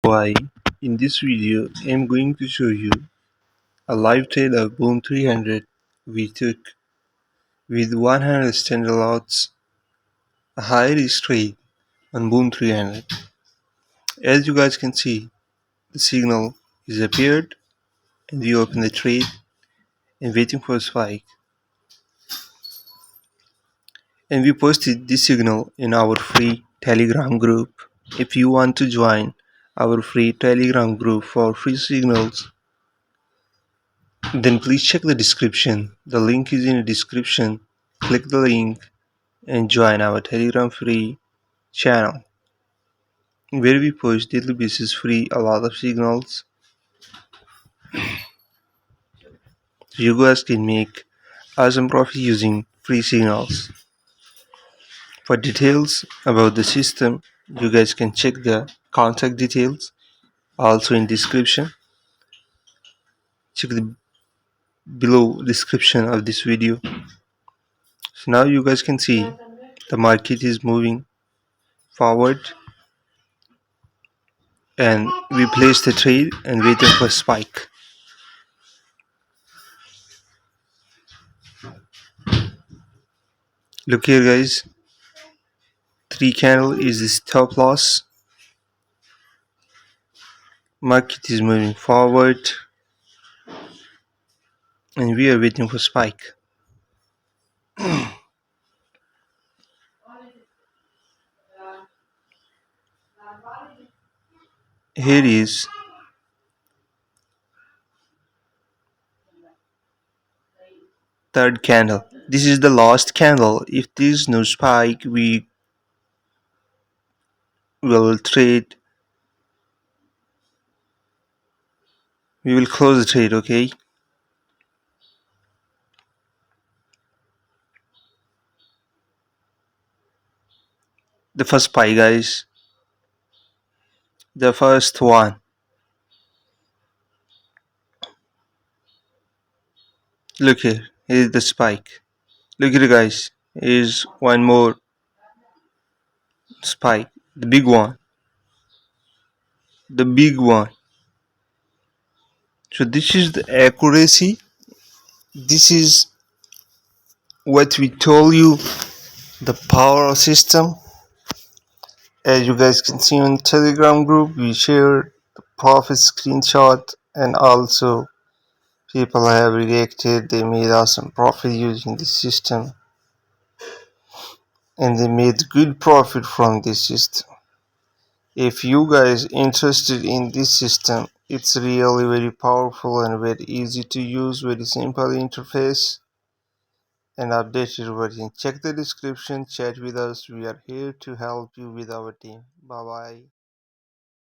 Why? In this video, I'm going to show you a live trade of Boom 300 we took with 100 standard lots, a high risk trade on Boom 300. As you guys can see, the signal is appeared and we open the trade and waiting for a spike. And we posted this signal in our free Telegram group. If you want to join our free Telegram group for free signals, then please check the description. The link is in the description. Click the link and join our Telegram free channel where we post daily basis free a lot of signals so you guys can make awesome profit using free signals. For details about the system, you guys can check the contact details also in description. Check the below description of this video. So now you guys can see the market is moving forward and we place the trade and waiting for spike. Look here guys, 3 candle is the stop loss. Market is moving forward and we are waiting for spike. Here is third candle. This is the last candle. If there is no spike, we will trade. We will close the trade, okay? The first spike, guys. The first one. Look here. Here is the spike. Look here, guys. Here's one more spike. The big one. The big one. So this is the accuracy. This is what we told you. The power system. As you guys can see on Telegram group, we shared the profit screenshot and also people have reacted. They made awesome profit using this system and they made good profit from this system. If you guys interested in this system, it's really very powerful and very easy to use, very simple interface and updated version. Check the description, chat with us. We are here to help you with our team. Bye bye.